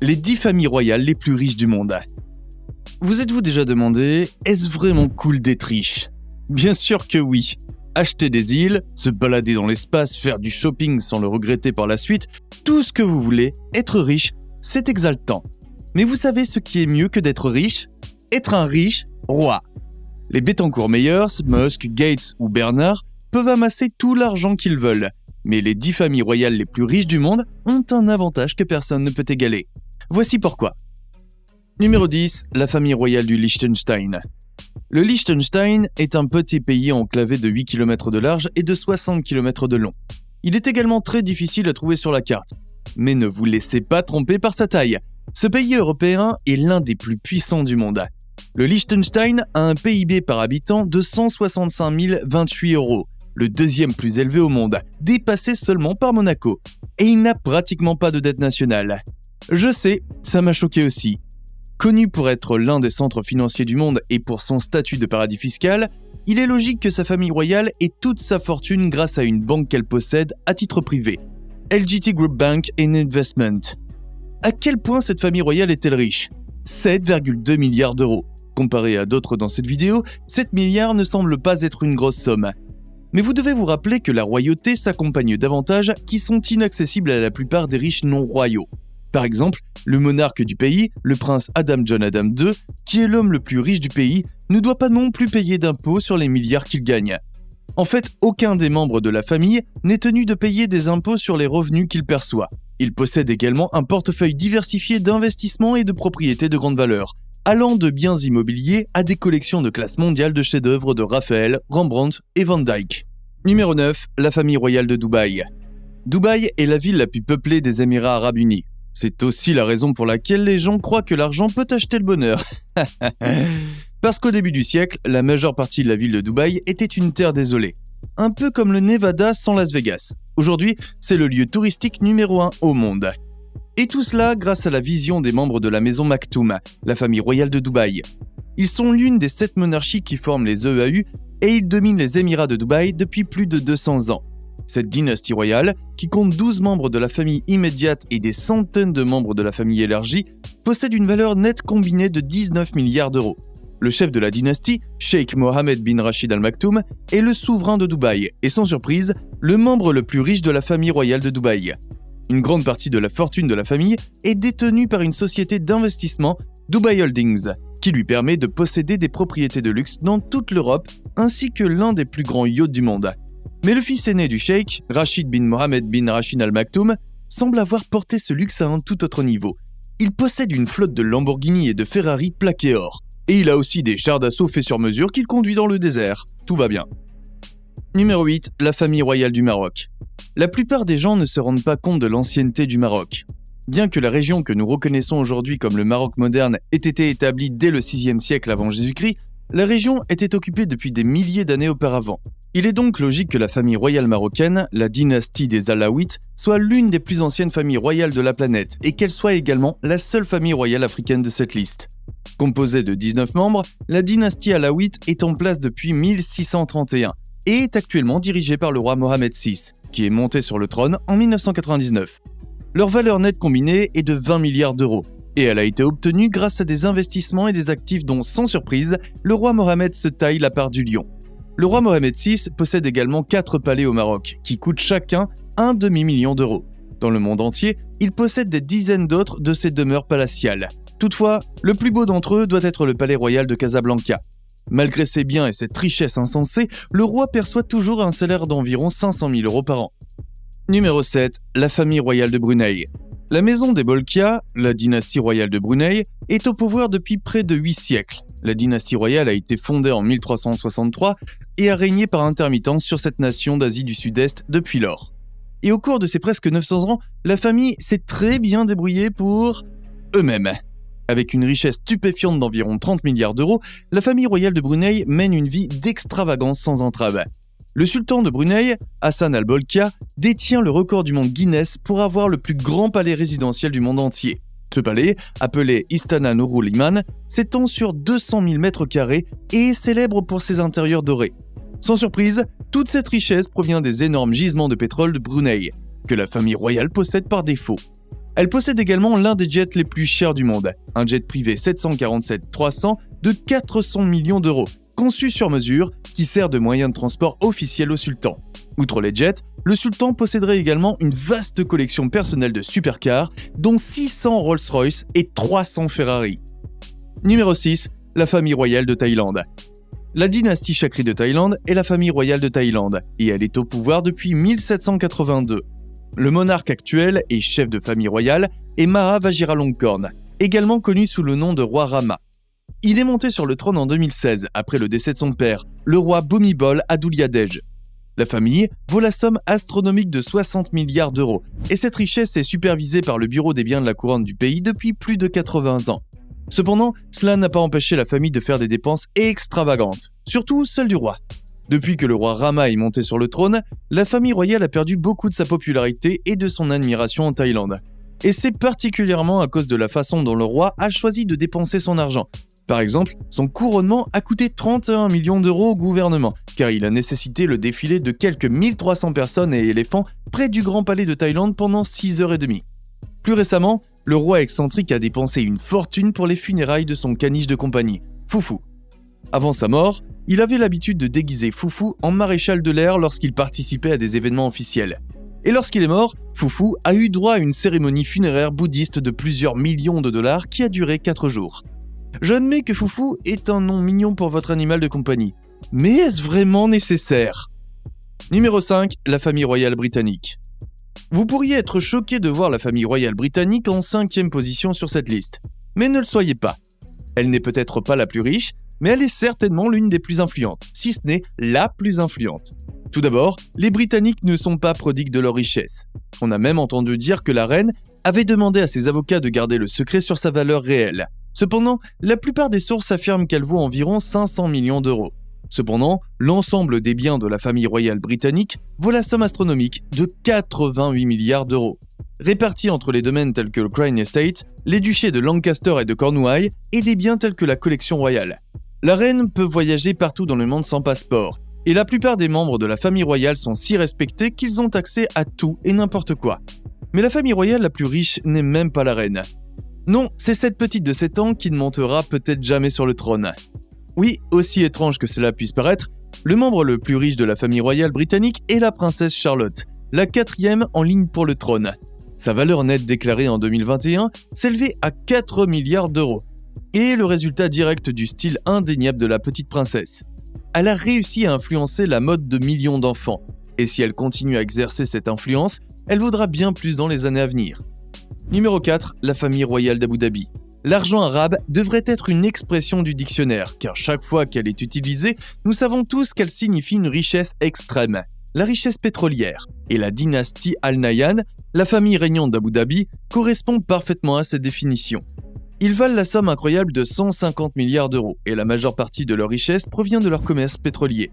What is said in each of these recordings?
Les 10 familles royales les plus riches du monde. Vous êtes-vous déjà demandé, est-ce vraiment cool d'être riche ? Bien sûr que oui. Acheter des îles, se balader dans l'espace, faire du shopping sans le regretter par la suite, tout ce que vous voulez, être riche, c'est exaltant. Mais vous savez ce qui est mieux que d'être riche ? Être un riche roi. Les Bettencourt-Meyers, Musk, Gates ou Bernard peuvent amasser tout l'argent qu'ils veulent. Mais les 10 familles royales les plus riches du monde ont un avantage que personne ne peut égaler. Voici pourquoi. Numéro 10, la famille royale du Liechtenstein. Le Liechtenstein est un petit pays enclavé de 8 km de large et de 60 km de long. Il est également très difficile à trouver sur la carte. Mais ne vous laissez pas tromper par sa taille. Ce pays européen est l'un des plus puissants du monde. Le Liechtenstein a un PIB par habitant de 165 028 €, le deuxième plus élevé au monde, dépassé seulement par Monaco. Et il n'a pratiquement pas de dette nationale. Je sais, ça m'a choqué aussi. Connu pour être l'un des centres financiers du monde et pour son statut de paradis fiscal, il est logique que sa famille royale ait toute sa fortune grâce à une banque qu'elle possède à titre privé, LGT Group Bank and Investment. À quel point cette famille royale est-elle riche ? 7,2 milliards d'euros. Comparé à d'autres dans cette vidéo, 7 milliards ne semble pas être une grosse somme. Mais vous devez vous rappeler que la royauté s'accompagne d'avantages qui sont inaccessibles à la plupart des riches non royaux. Par exemple, le monarque du pays, le prince Adam John Adam II, qui est l'homme le plus riche du pays, ne doit pas non plus payer d'impôts sur les milliards qu'il gagne. En fait, aucun des membres de la famille n'est tenu de payer des impôts sur les revenus qu'il perçoit. Il possède également un portefeuille diversifié d'investissements et de propriétés de grande valeur, allant de biens immobiliers à des collections de classe mondiale de chefs-d'œuvre de Raphaël, Rembrandt et Van Dyck. Numéro 9, la famille royale de Dubaï. Dubaï est la ville la plus peuplée des Émirats arabes unis. C'est aussi la raison pour laquelle les gens croient que l'argent peut acheter le bonheur. Parce qu'au début du siècle, la majeure partie de la ville de Dubaï était une terre désolée. Un peu comme le Nevada sans Las Vegas. Aujourd'hui, c'est le lieu touristique numéro 1 au monde. Et tout cela grâce à la vision des membres de la maison Maktoum, la famille royale de Dubaï. Ils sont l'une des 7 monarchies qui forment les EAU et ils dominent les Émirats de Dubaï depuis plus de 200 ans. Cette dynastie royale, qui compte 12 membres de la famille immédiate et des centaines de membres de la famille élargie, possède une valeur nette combinée de 19 milliards d'euros. Le chef de la dynastie, Sheikh Mohammed bin Rashid Al Maktoum, est le souverain de Dubaï et sans surprise, le membre le plus riche de la famille royale de Dubaï. Une grande partie de la fortune de la famille est détenue par une société d'investissement, Dubai Holdings, qui lui permet de posséder des propriétés de luxe dans toute l'Europe ainsi que l'un des plus grands yachts du monde. Mais le fils aîné du cheikh, Rashid bin Mohammed bin Rashid Al Maktoum, semble avoir porté ce luxe à un tout autre niveau. Il possède une flotte de Lamborghini et de Ferrari plaqués or. Et il a aussi des chars d'assaut faits sur mesure qu'il conduit dans le désert. Tout va bien. Numéro 8, la famille royale du Maroc. La plupart des gens ne se rendent pas compte de l'ancienneté du Maroc. Bien que la région que nous reconnaissons aujourd'hui comme le Maroc moderne ait été établie dès le 6e siècle avant Jésus-Christ, la région était occupée depuis des milliers d'années auparavant. Il est donc logique que la famille royale marocaine, la dynastie des Alaouites, soit l'une des plus anciennes familles royales de la planète et qu'elle soit également la seule famille royale africaine de cette liste. Composée de 19 membres, la dynastie Alaouite est en place depuis 1631 et est actuellement dirigée par le roi Mohammed VI, qui est monté sur le trône en 1999. Leur valeur nette combinée est de 20 milliards d'euros et elle a été obtenue grâce à des investissements et des actifs dont, sans surprise, le roi Mohammed se taille la part du lion. Le roi Mohammed VI possède également 4 palais au Maroc, qui coûtent chacun un demi-million d'euros. Dans le monde entier, il possède des dizaines d'autres de ces demeures palatiales. Toutefois, le plus beau d'entre eux doit être le palais royal de Casablanca. Malgré ses biens et cette richesse insensée, le roi perçoit toujours un salaire d'environ 500 000 € par an. Numéro 7, la famille royale de Brunei. La maison des Bolkiah, la dynastie royale de Brunei, est au pouvoir depuis près de 8 siècles. La dynastie royale a été fondée en 1363 et a régné par intermittence sur cette nation d'Asie du Sud-Est depuis lors. Et au cours de ces presque 900 ans, la famille s'est très bien débrouillée pour eux-mêmes. Avec une richesse stupéfiante d'environ 30 milliards d'euros, la famille royale de Brunei mène une vie d'extravagance sans entrave. Le sultan de Brunei, Hassan al-Bolkiah, détient le record du monde Guinness pour avoir le plus grand palais résidentiel du monde entier. Ce palais, appelé Istana Nurul Iman, s'étend sur 200 000 mètres carrés et est célèbre pour ses intérieurs dorés. Sans surprise, toute cette richesse provient des énormes gisements de pétrole de Brunei, que la famille royale possède par défaut. Elle possède également l'un des jets les plus chers du monde, un jet privé 747-300 de 400 millions d'euros, conçu sur mesure, qui sert de moyen de transport officiel au sultan. Outre les jets, le sultan posséderait également une vaste collection personnelle de supercars, dont 600 Rolls-Royce et 300 Ferrari. Numéro 6, la famille royale de Thaïlande. La dynastie Chakri de Thaïlande est la famille royale de Thaïlande, et elle est au pouvoir depuis 1782. Le monarque actuel et chef de famille royale est Maha Vajiralongkorn, également connu sous le nom de roi Rama. Il est monté sur le trône en 2016, après le décès de son père, le roi Bhumibol Adulyadej. La famille vaut la somme astronomique de 60 milliards d'euros, et cette richesse est supervisée par le Bureau des biens de la couronne du pays depuis plus de 80 ans. Cependant, cela n'a pas empêché la famille de faire des dépenses extravagantes, surtout celle du roi. Depuis que le roi Rama est monté sur le trône, la famille royale a perdu beaucoup de sa popularité et de son admiration en Thaïlande. Et c'est particulièrement à cause de la façon dont le roi a choisi de dépenser son argent. Par exemple, son couronnement a coûté 31 millions d'euros au gouvernement, car il a nécessité le défilé de quelques 1300 personnes et éléphants près du Grand Palais de Thaïlande pendant 6h30. Plus récemment, le roi excentrique a dépensé une fortune pour les funérailles de son caniche de compagnie, Foufou. Avant sa mort, il avait l'habitude de déguiser Foufou en maréchal de l'air lorsqu'il participait à des événements officiels. Et lorsqu'il est mort, Foufou a eu droit à une cérémonie funéraire bouddhiste de plusieurs millions de dollars qui a duré 4 jours. J'admets que Foufou est un nom mignon pour votre animal de compagnie. Mais est-ce vraiment nécessaire ? Numéro 5, la famille royale britannique. Vous pourriez être choqué de voir la famille royale britannique en 5e position sur cette liste. Mais ne le soyez pas. Elle n'est peut-être pas la plus riche, mais elle est certainement l'une des plus influentes, si ce n'est la plus influente. Tout d'abord, les Britanniques ne sont pas prodigues de leur richesse. On a même entendu dire que la reine avait demandé à ses avocats de garder le secret sur sa valeur réelle. Cependant, la plupart des sources affirment qu'elle vaut environ 500 millions d'euros. Cependant, l'ensemble des biens de la famille royale britannique vaut la somme astronomique de 88 milliards d'euros. Répartis entre les domaines tels que le Crown Estate, les duchés de Lancaster et de Cornouailles, et des biens tels que la collection royale. La reine peut voyager partout dans le monde sans passeport, et la plupart des membres de la famille royale sont si respectés qu'ils ont accès à tout et n'importe quoi. Mais la famille royale la plus riche n'est même pas la reine. Non, c'est cette petite de 7 ans qui ne montera peut-être jamais sur le trône. Oui, aussi étrange que cela puisse paraître, le membre le plus riche de la famille royale britannique est la princesse Charlotte, la 4e en ligne pour le trône. Sa valeur nette déclarée en 2021 s'élevait à 4 milliards d'euros, et le résultat direct du style indéniable de la petite princesse. Elle a réussi à influencer la mode de millions d'enfants, et si elle continue à exercer cette influence, elle vaudra bien plus dans les années à venir. Numéro 4, la famille royale d'Abu Dhabi. L'argent arabe devrait être une expression du dictionnaire, car chaque fois qu'elle est utilisée, nous savons tous qu'elle signifie une richesse extrême, la richesse pétrolière. Et la dynastie Al Nahyan, la famille régnante d'Abu Dhabi, correspond parfaitement à cette définition. Ils valent la somme incroyable de 150 milliards d'euros, et la majeure partie de leur richesse provient de leur commerce pétrolier.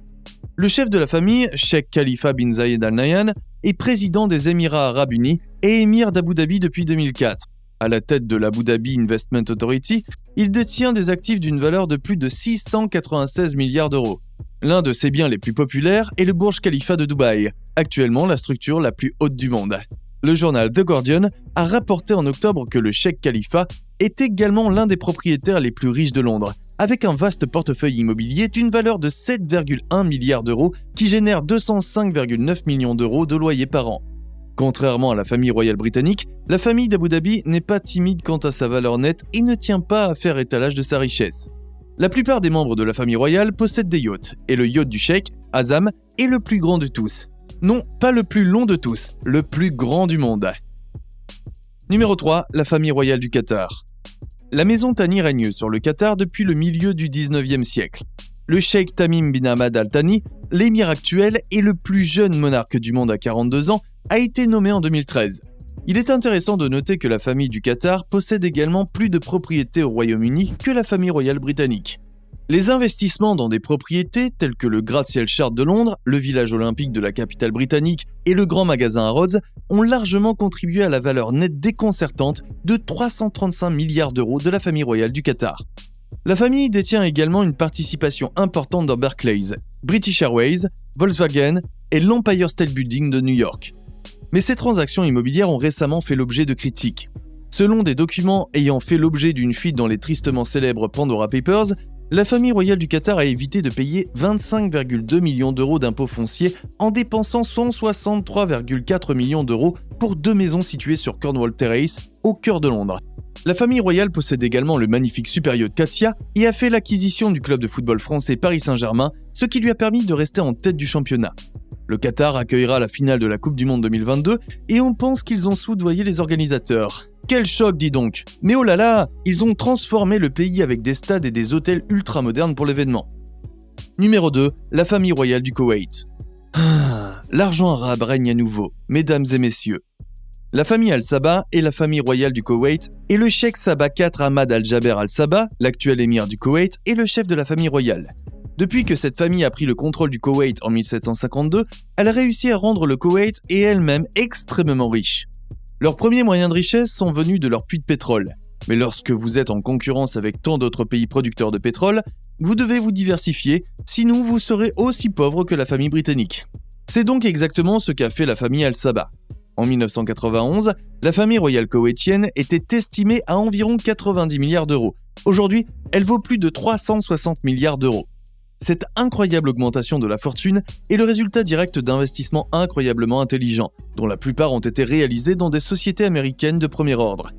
Le chef de la famille, Sheikh Khalifa bin Zayed Al Nahyan, est président des Émirats Arabes Unis et émir d'Abu Dhabi depuis 2004. À la tête de l'Abu Dhabi Investment Authority, il détient des actifs d'une valeur de plus de 696 milliards d'euros. L'un de ses biens les plus populaires est le Burj Khalifa de Dubaï, actuellement la structure la plus haute du monde. Le journal The Guardian a rapporté en octobre que le Sheikh Khalifa est également l'un des propriétaires les plus riches de Londres, avec un vaste portefeuille immobilier d'une valeur de 7,1 milliards d'euros qui génère 205,9 millions d'euros de loyers par an. Contrairement à la famille royale britannique, la famille d'Abu Dhabi n'est pas timide quant à sa valeur nette et ne tient pas à faire étalage de sa richesse. La plupart des membres de la famille royale possèdent des yachts, et le yacht du cheikh, Azam, est le plus grand de tous. Non, pas le plus long de tous, le plus grand du monde. Numéro 3, la famille royale du Qatar. La maison Thani règne sur le Qatar depuis le milieu du 19e siècle. Le cheikh Tamim bin Hamad Al Thani, l'émir actuel et le plus jeune monarque du monde à 42 ans, a été nommé en 2013. Il est intéressant de noter que la famille du Qatar possède également plus de propriétés au Royaume-Uni que la famille royale britannique. Les investissements dans des propriétés telles que le gratte-ciel Shard de Londres, le village olympique de la capitale britannique et le grand magasin à Rhodes ont largement contribué à la valeur nette déconcertante de 335 milliards d'euros de la famille royale du Qatar. La famille détient également une participation importante dans Barclays, British Airways, Volkswagen et l'Empire State Building de New York. Mais ces transactions immobilières ont récemment fait l'objet de critiques. Selon des documents ayant fait l'objet d'une fuite dans les tristement célèbres Pandora Papers, la famille royale du Qatar a évité de payer 25,2 millions d'euros d'impôts fonciers en dépensant 163,4 millions d'euros pour 2 maisons situées sur Cornwall Terrace, au cœur de Londres. La famille royale possède également le magnifique super yacht Katia et a fait l'acquisition du club de football français Paris Saint-Germain, ce qui lui a permis de rester en tête du championnat. Le Qatar accueillera la finale de la Coupe du Monde 2022 et on pense qu'ils ont soudoyé les organisateurs. Quel choc, dis donc! Mais oh là là, ils ont transformé le pays avec des stades et des hôtels ultra modernes pour l'événement. Numéro 2, la famille royale du Koweït. L'argent arabe règne à nouveau, mesdames et messieurs. La famille Al-Sabah est la famille royale du Koweït et le cheikh Sabah IV Ahmad Al-Jaber Al-Sabah, l'actuel émir du Koweït, est le chef de la famille royale. Depuis que cette famille a pris le contrôle du Koweït en 1752, elle a réussi à rendre le Koweït et elle-même extrêmement riche. Leurs premiers moyens de richesse sont venus de leurs puits de pétrole. Mais lorsque vous êtes en concurrence avec tant d'autres pays producteurs de pétrole, vous devez vous diversifier, sinon vous serez aussi pauvre que la famille britannique. C'est donc exactement ce qu'a fait la famille Al-Sabah. En 1991, la famille royale koweïtienne était estimée à environ 90 milliards d'euros. Aujourd'hui, elle vaut plus de 360 milliards d'euros. Cette incroyable augmentation de la fortune est le résultat direct d'investissements incroyablement intelligents, dont la plupart ont été réalisés dans des sociétés américaines de premier ordre.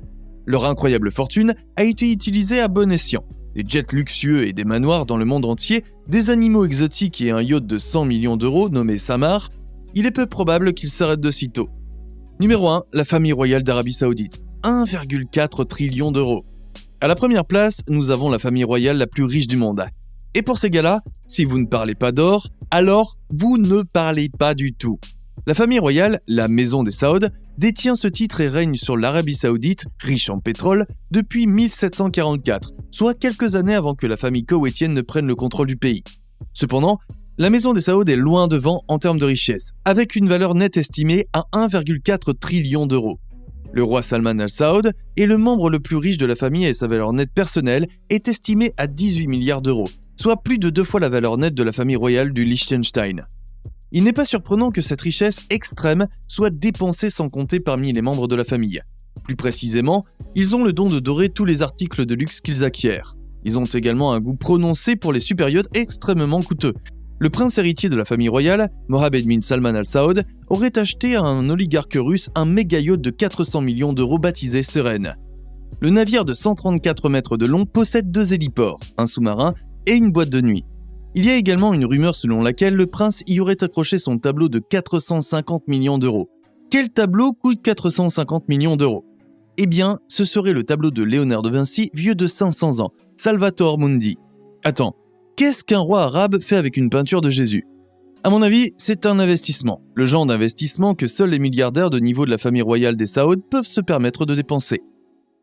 Leur incroyable fortune a été utilisée à bon escient. Des jets luxueux et des manoirs dans le monde entier, des animaux exotiques et un yacht de 100 millions d'euros nommé Samar, il est peu probable qu'ils s'arrêtent de sitôt. Numéro 1, la famille royale d'Arabie Saoudite. 1,4 trillion d'euros. À la première place, nous avons la famille royale la plus riche du monde. Et pour ces gars-là, si vous ne parlez pas d'or, alors vous ne parlez pas du tout. La famille royale, la maison des Saouds, détient ce titre et règne sur l'Arabie Saoudite, riche en pétrole, depuis 1744, soit quelques années avant que la famille koweïtienne ne prenne le contrôle du pays. Cependant, la maison des Saouds est loin devant en termes de richesse, avec une valeur nette estimée à 1,4 trillion d'euros. Le roi Salman Al Saoud est le membre le plus riche de la famille et sa valeur nette personnelle est estimée à 18 milliards d'euros, soit plus de 2 fois la valeur nette de la famille royale du Liechtenstein. Il n'est pas surprenant que cette richesse extrême soit dépensée sans compter parmi les membres de la famille. Plus précisément, ils ont le don de dorer tous les articles de luxe qu'ils acquièrent. Ils ont également un goût prononcé pour les super yachts extrêmement coûteux. Le prince héritier de la famille royale, Mohammed bin Salman Al Saoud, aurait acheté à un oligarque russe un méga yacht de 400 millions d'euros baptisé Seren. Le navire de 134 mètres de long possède 2 héliports, un sous-marin et une boîte de nuit. Il y a également une rumeur selon laquelle le prince y aurait accroché son tableau de 450 millions d'euros. Quel tableau coûte 450 millions d'euros? Eh bien, ce serait le tableau de Léonard de Vinci, vieux de 500 ans, Salvator Mundi. Attends, qu'est-ce qu'un roi arabe fait avec une peinture de Jésus? À mon avis, c'est un investissement. Le genre d'investissement que seuls les milliardaires de niveau de la famille royale des Saouds peuvent se permettre de dépenser.